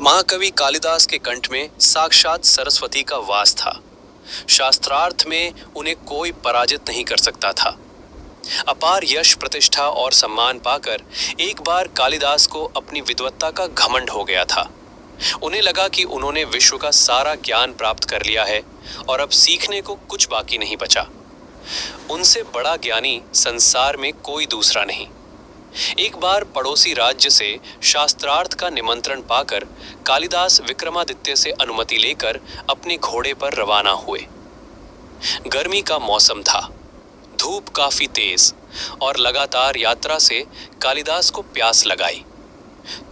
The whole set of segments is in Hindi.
महाकवि कालिदास के कंठ में साक्षात सरस्वती का वास था। शास्त्रार्थ में उन्हें कोई पराजित नहीं कर सकता था। अपार यश, प्रतिष्ठा और सम्मान पाकर एक बार कालिदास को अपनी विद्वत्ता का घमंड हो गया था। उन्हें लगा कि उन्होंने विश्व का सारा ज्ञान प्राप्त कर लिया है और अब सीखने को कुछ बाकी नहीं बचा। उनसे बड़ा ज्ञानी संसार में कोई दूसरा नहीं। एक बार पड़ोसी राज्य से शास्त्रार्थ का निमंत्रण पाकर कालिदास विक्रमादित्य से अनुमति लेकर अपने घोड़े पर रवाना हुए। गर्मी का मौसम था, धूप काफी तेज और लगातार यात्रा से कालिदास को प्यास लगाई।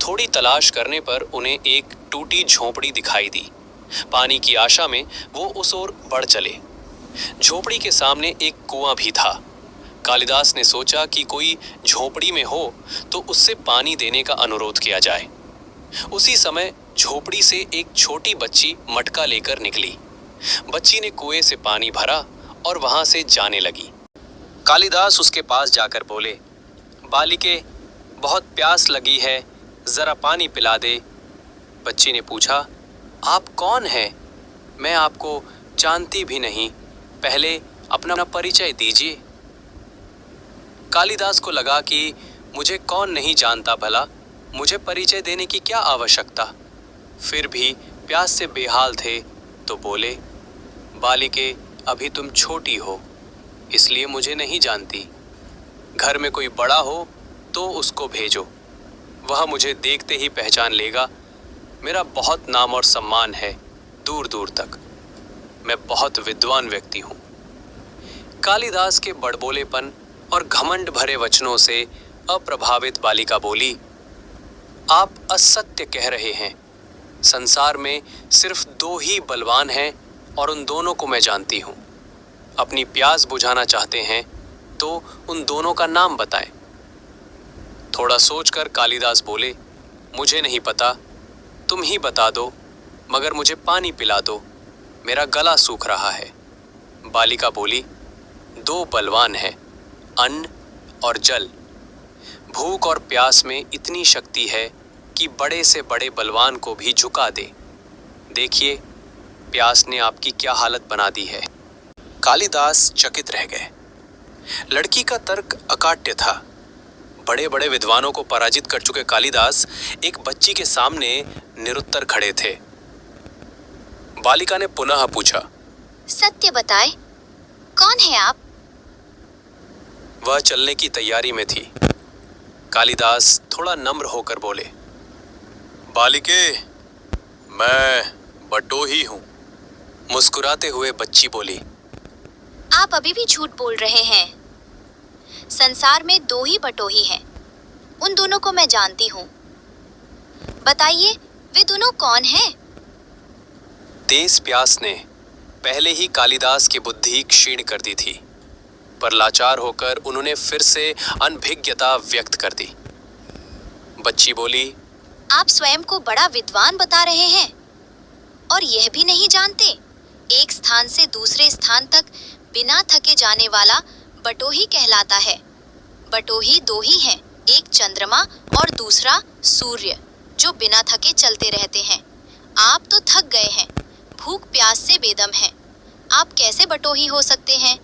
थोड़ी तलाश करने पर उन्हें एक टूटी झोंपड़ी दिखाई दी। पानी की आशा में वो उस ओर बढ़ चले। झोंपड़ी के सामने एक कुआं भी था। कालिदास ने सोचा कि कोई झोंपड़ी में हो तो उससे पानी देने का अनुरोध किया जाए। उसी समय झोंपड़ी से एक छोटी बच्ची मटका लेकर निकली। बच्ची ने कुएं से पानी भरा और वहां से जाने लगी। कालिदास उसके पास जाकर बोले, बालिके, बहुत प्यास लगी है, जरा पानी पिला दे। बच्ची ने पूछा, आप कौन हैं? मैं आपको जानती भी नहीं, पहले अपना परिचय दीजिए। कालिदास को लगा कि मुझे कौन नहीं जानता भला, मुझे परिचय देने की क्या आवश्यकता। फिर भी प्यास से बेहाल थे तो बोले, बालिके, अभी तुम छोटी हो इसलिए मुझे नहीं जानती। घर में कोई बड़ा हो तो उसको भेजो, वह मुझे देखते ही पहचान लेगा। मेरा बहुत नाम और सम्मान है दूर दूर तक। मैं बहुत विद्वान व्यक्ति हूँ। कालिदास के बड़बोलेपन और घमंड भरे वचनों से अप्रभावित बालिका बोली, आप असत्य कह रहे हैं। संसार में सिर्फ दो ही बलवान हैं और उन दोनों को मैं जानती हूँ। अपनी प्यास बुझाना चाहते हैं तो उन दोनों का नाम बताएं। थोड़ा सोचकर कालिदास बोले, मुझे नहीं पता, तुम ही बता दो, मगर मुझे पानी पिला दो, मेरा गला सूख रहा है। बालिका बोली, दो बलवान हैं, अन्न और जल। भूख और प्यास में इतनी शक्ति है कि बड़े से बड़े बलवान को भी झुका दे। देखिए, प्यास ने आपकी क्या हालत बना दी है। कालिदास चकित रह गए। लड़की का तर्क अकाट्य था। बड़े बड़े विद्वानों को पराजित कर चुके कालिदास एक बच्ची के सामने निरुत्तर खड़े थे। बालिका ने पुनः पूछा, सत्य बताए, कौन है आप? वह चलने की तैयारी में थी। कालिदास थोड़ा नम्र होकर बोले, बालिके, मैं बटोही हूँ। मुस्कुराते हुए बच्ची बोली, आप अभी भी झूठ बोल रहे हैं। संसार में दो ही बटोही हैं, उन दोनों को मैं जानती हूँ। बताइए, वे दोनों कौन हैं? तेज प्यास ने पहले ही कालिदास की बुद्धि क्षीण कर दी थी, पर लाचार होकर उन्होंने फिर से अनभिज्ञता व्यक्त कर दी। बच्ची बोली, आप स्वयं को बड़ा विद्वान बता रहे हैं और यह भी नहीं जानते, एक स्थान से दूसरे स्थान तक बिना थके जाने वाला बटोही कहलाता है। बटोही दो ही हैं, एक चंद्रमा और दूसरा सूर्य, जो बिना थके चलते रहते हैं। आप तो थक गए हैं, भूख प्यास से बेदम हैं। आप कैसे बटोही हो सकते हैं?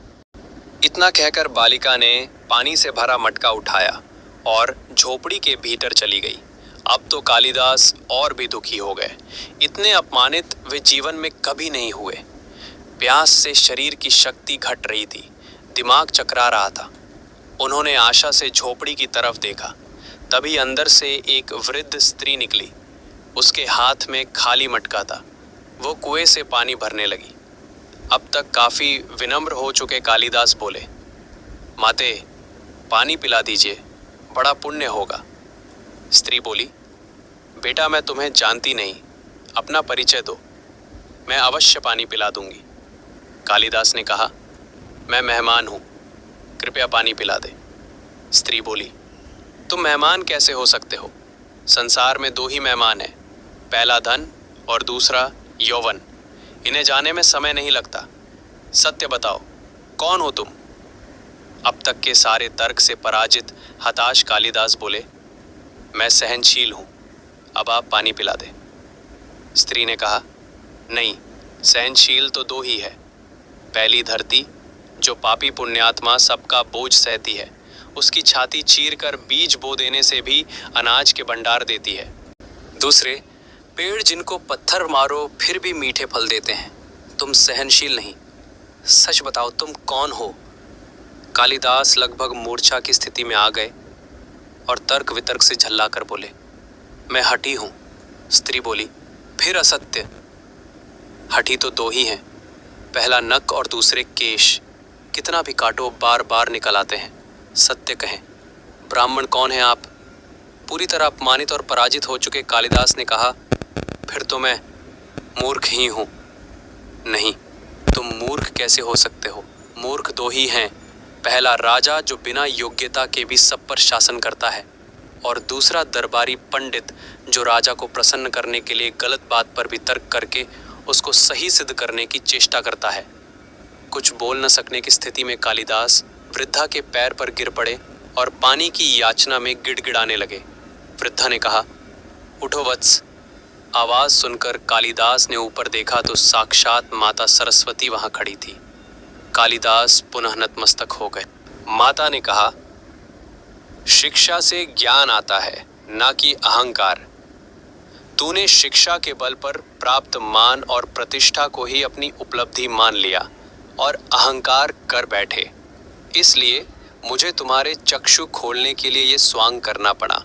इतना कहकर बालिका ने पानी से भरा मटका उठाया और झोपड़ी के भीतर चली गई। अब तो कालिदास और भी दुखी हो गए। इतने अपमानित वे जीवन में कभी नहीं हुए। प्यास से शरीर की शक्ति घट रही थी, दिमाग चकरा रहा था। उन्होंने आशा से झोपड़ी की तरफ देखा। तभी अंदर से एक वृद्ध स्त्री निकली। उसके हाथ में खाली मटका था। वो कुएं से पानी भरने लगी। अब तक काफी विनम्र हो चुके कालिदास बोले, माते, पानी पिला दीजिए, बड़ा पुण्य होगा। स्त्री बोली, बेटा, मैं तुम्हें जानती नहीं, अपना परिचय दो, मैं अवश्य पानी पिला दूंगी। कालिदास ने कहा, मैं मेहमान हूँ, कृपया पानी पिला दे। स्त्री बोली, तुम मेहमान कैसे हो सकते हो? संसार में दो ही मेहमान हैं, पहला धन और दूसरा यौवन। इन्हें जाने में समय नहीं लगता। सत्य बताओ, कौन हो तुम? अब तक के सारे तर्क से पराजित हताश कालिदास बोले, मैं सहनशील हूँ, अब आप पानी पिला दे। स्त्री ने कहा, नहीं, सहनशील तो दो ही है। पहली धरती, जो पापी पुण्यात्मा सबका बोझ सहती है, उसकी छाती चीर कर बीज बो देने से भी अनाज के भंडार देती है। दूसरे, पेड़ जिनको पत्थर मारो फिर भी मीठे फल देते हैं। तुम सहनशील नहीं। सच बताओ, तुम कौन हो? कालिदास लगभग मूर्छा की स्थिति में आ गए और तर्क वितर्क से झल्लाकर बोले, मैं हठी हूं। स्त्री बोली, फिर असत्य। हठी तो दो ही हैं, पहला नक और दूसरे केश। कितना भी काटो बार बार निकल आते हैं। सत्य कहें, ब्राह्मण कौन है आप? पूरी तरह अपमानित और पराजित हो चुके कालिदास ने कहा, फिर तो मैं मूर्ख ही हूं। नहीं, तुम मूर्ख कैसे हो सकते हो? मूर्ख दो ही हैं, पहला राजा जो बिना योग्यता के भी सब पर शासन करता है, और दूसरा दरबारी पंडित जो राजा को प्रसन्न करने के लिए गलत बात पर भी तर्क करके उसको सही सिद्ध करने की चेष्टा करता है। कुछ बोल न सकने की स्थिति में कालिदास वृद्धा के पैर पर गिर पड़े और पानी की याचना में गिड़गिड़ाने लगे। वृद्धा ने कहा, उठो वत्स। आवाज सुनकर कालिदास ने ऊपर देखा तो साक्षात माता सरस्वती वहां खड़ी थी। कालिदास पुनः नतमस्तक हो गए। माता ने कहा, शिक्षा से ज्ञान आता है, ना कि अहंकार। तूने शिक्षा के बल पर प्राप्त मान और प्रतिष्ठा को ही अपनी उपलब्धि मान लिया और अहंकार कर बैठे। इसलिए मुझे तुम्हारे चक्षु खोलने के लिए ये स्वांग करना पड़ा।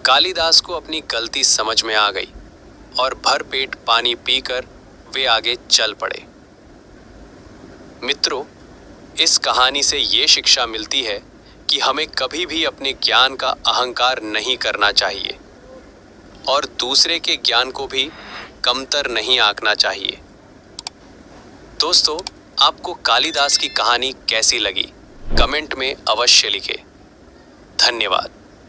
कालिदास को अपनी गलती समझ में आ गई और भर पेट पानी पीकर वे आगे चल पड़े। मित्रों, इस कहानी से ये शिक्षा मिलती है कि हमें कभी भी अपने ज्ञान का अहंकार नहीं करना चाहिए और दूसरे के ज्ञान को भी कमतर नहीं आंकना चाहिए। दोस्तों, आपको कालिदास की कहानी कैसी लगी? कमेंट में अवश्य लिखें। धन्यवाद।